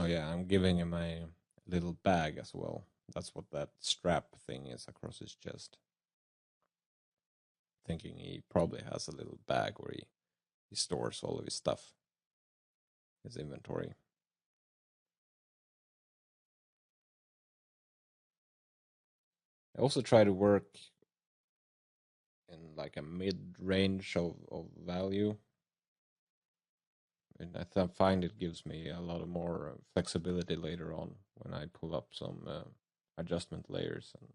Oh yeah, I'm giving him a little bag as well. That's what that strap thing is across his chest. Thinking he probably has a little bag where he stores all of his stuff, his inventory. I also try to work in like a mid range of value. And find it gives me a lot of more flexibility later on when I pull up some adjustment layers and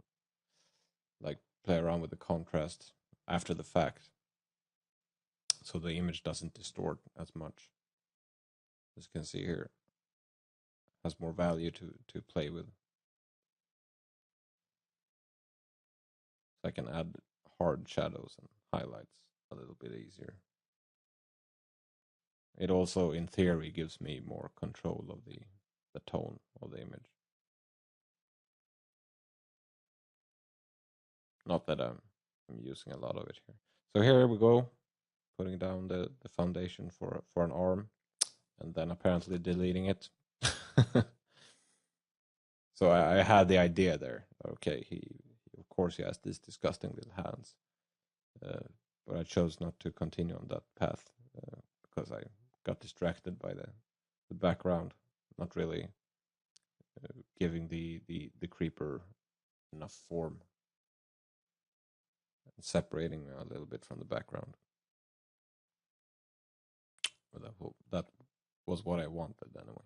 like play around with the contrast after the fact, so the image doesn't distort as much. As you can see here, has more value to play with. So I can add hard shadows and highlights a little bit easier. It also, in theory, gives me more control of the tone of the image. Not that I'm using a lot of it here. So here we go, putting down the foundation for an arm, and then apparently deleting it. So I had the idea there. Okay, he of course he has these disgusting little hands, but I chose not to continue on that path because I got distracted by the background, not really giving the creeper enough form, and separating a little bit from the background. But that was what I wanted anyway.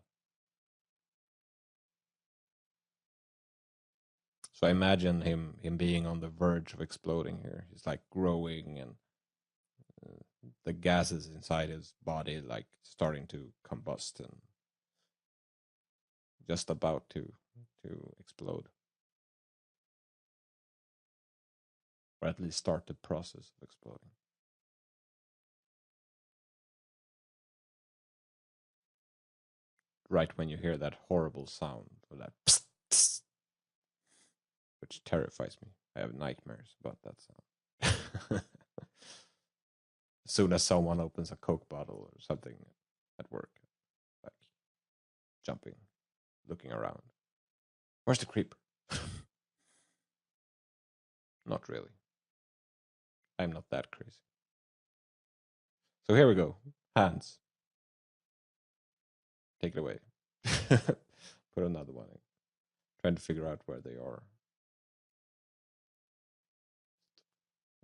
So I imagine him being on the verge of exploding here. He's like growing, and the gases inside his body like starting to combust and just about to explode, or at least start the process of exploding. Right when you hear that horrible sound of that, psst, psst, which terrifies me. I have nightmares about that sound. As soon as someone opens a Coke bottle or something at work, like jumping, looking around. Where's the creeper? Not really. I'm not that crazy. So here we go. Hands. Take it away. Put another one in. Trying to figure out where they are.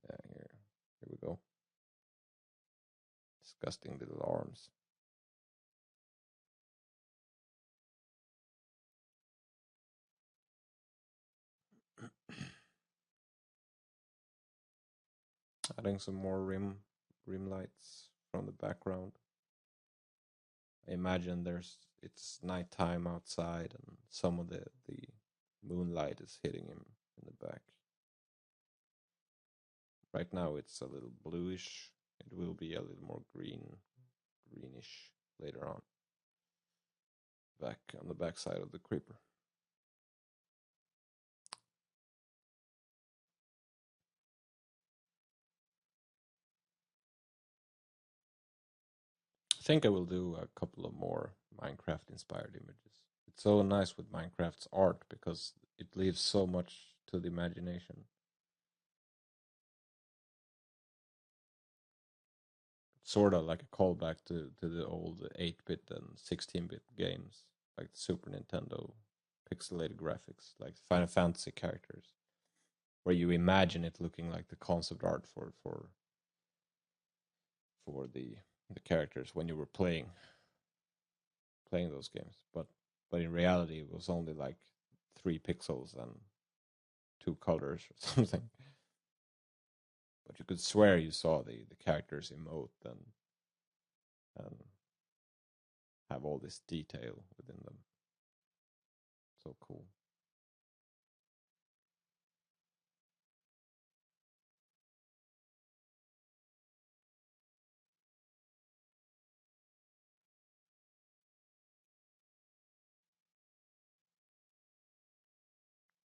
Yeah, here we go. Disgusting little arms. Adding some more rim lights from the background. I imagine it's nighttime outside and some of the moonlight is hitting him in the back. Right now it's a little bluish. It will be a little more greenish later on. Back on the back side of the creeper. I think I will do a couple of more Minecraft inspired images. It's so nice with Minecraft's art because it leaves so much to the imagination. Sort of like a callback to the old 8-bit and 16-bit games, like the Super Nintendo pixelated graphics, like Final Fantasy characters, where you imagine it looking like the concept art for the characters when you were playing those games. But in reality, it was only like 3 pixels and 2 colors or something. But you could swear you saw the characters emote and have all this detail within them. So cool.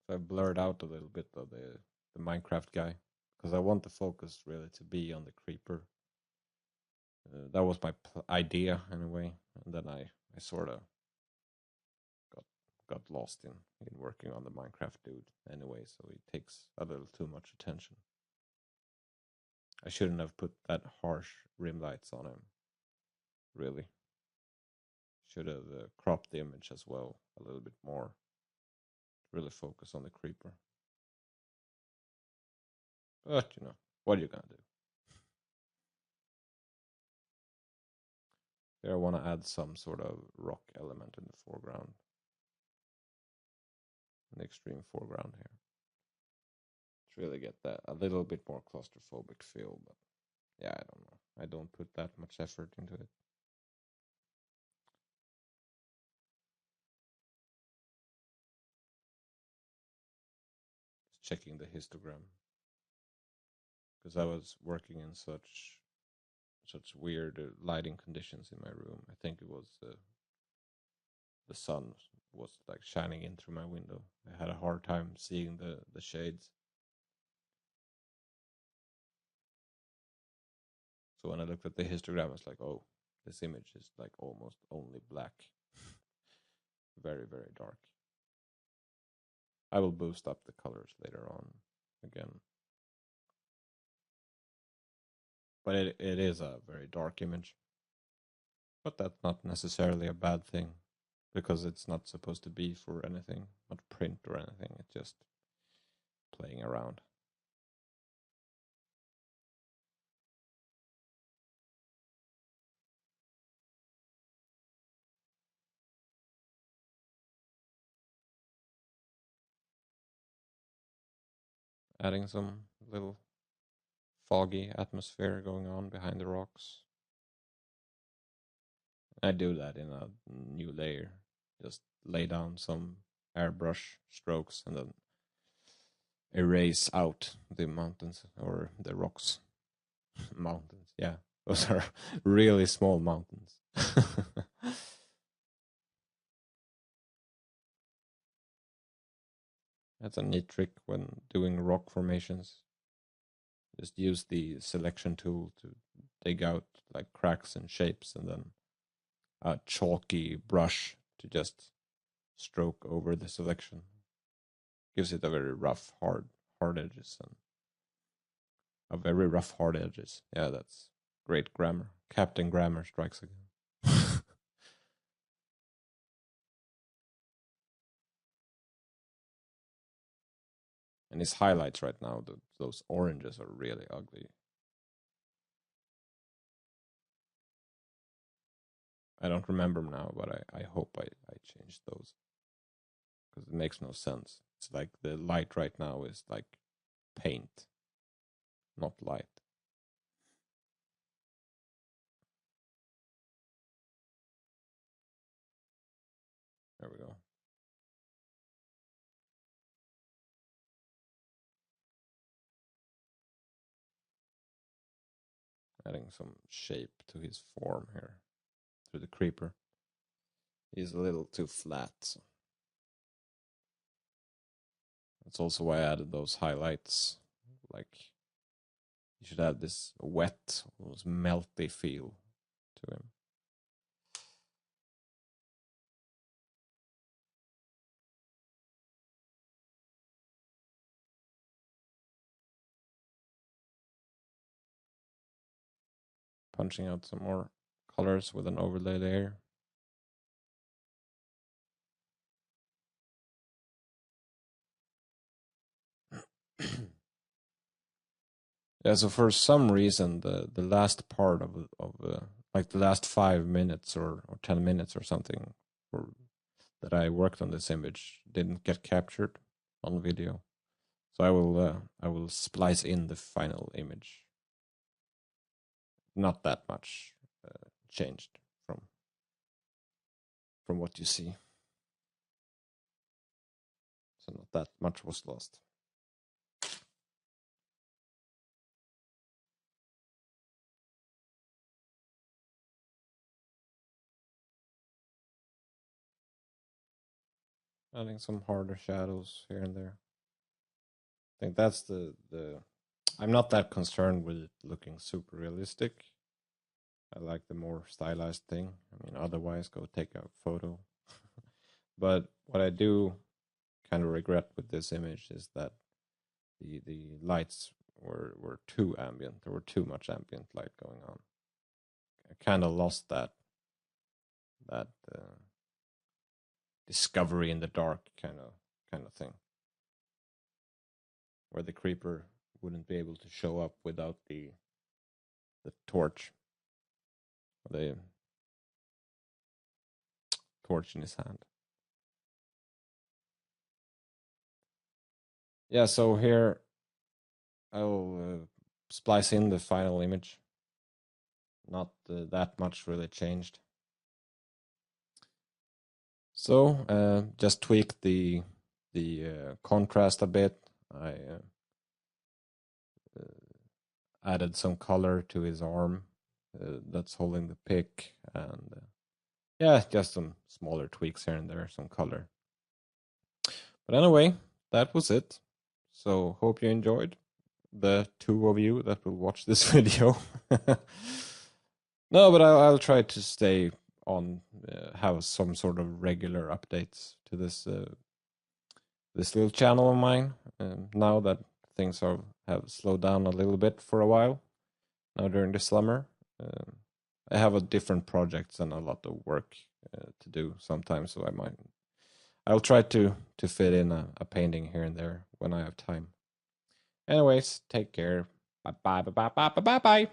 So I blurred out a little bit of the Minecraft guy because I want the focus really to be on the creeper. That was my idea anyway, and then I sort of got lost in working on the Minecraft dude anyway, so he takes a little too much attention. I shouldn't have put that harsh rim lights on him. Really. Should have cropped the image as well a little bit more. Really focus on the creeper. But, you know, what are you going to do? Here I want to add some sort of rock element in the foreground. In the extreme foreground here. To really get that a little bit more claustrophobic feel, but yeah, I don't know. I don't put that much effort into it. Just checking the histogram. Because I was working in such weird lighting conditions in my room. I think it was the sun was like shining in through my window. I had a hard time seeing the shades. So when I looked at the histogram, I was like, oh, this image is like almost only black. Very, very dark. I will boost up the colors later on again. But it is a very dark image. But that's not necessarily a bad thing, because it's not supposed to be for anything, not print or anything. It's just playing around. Adding some little foggy atmosphere going on behind the rocks. I do that in a new layer. Just lay down some airbrush strokes and then erase out the mountains or the rocks. Mountains, yeah. Those are really small mountains. That's a neat trick when doing rock formations. Just use the selection tool to dig out like cracks and shapes, and then a chalky brush to just stroke over the selection. Gives it a very rough, hard edges, and a very rough, hard edges. Yeah, that's great grammar. Captain Grammar strikes again. And his highlights right now, those oranges are really ugly. I don't remember them now, but I hope I changed those. Because it makes no sense. It's like the light right now is like paint, not light. There we go. Adding some shape to his form here through the creeper. He's a little too flat. So. That's also why I added those highlights. Like, you should add this wet, almost melty feel to him. Punching out some more colors with an overlay layer. Yeah, so for some reason, the last part of like the last 5 minutes or 10 minutes or something that I worked on this image didn't get captured on video. So I will splice in the final image. Not that much changed from what you see. So not that much was lost. Adding some harder shadows here and there. I think that's the I'm not that concerned with it looking super realistic. I like the more stylized thing. I mean, otherwise, go take a photo. But what I do kind of regret with this image is that the lights were too ambient. There were too much ambient light going on. I kind of lost that discovery in the dark kind of thing, where the creeper wouldn't be able to show up without the torch, the torch in his hand. Yeah, so here I'll splice in the final image. Not that much really changed. So just tweak the contrast a bit. I added some color to his arm that's holding the pick, and yeah, just some smaller tweaks here and there, some color. But anyway, that was it. So hope you enjoyed, the two of you that will watch this video. No, but I'll try to stay on, have some sort of regular updates to this this little channel of mine. Now that things have slowed down a little bit for a while, now during the summer, I have a different projects and a lot of work to do sometimes. So I'll try to fit in a painting here and there when I have time. Anyways, take care. Bye bye bye bye bye bye bye.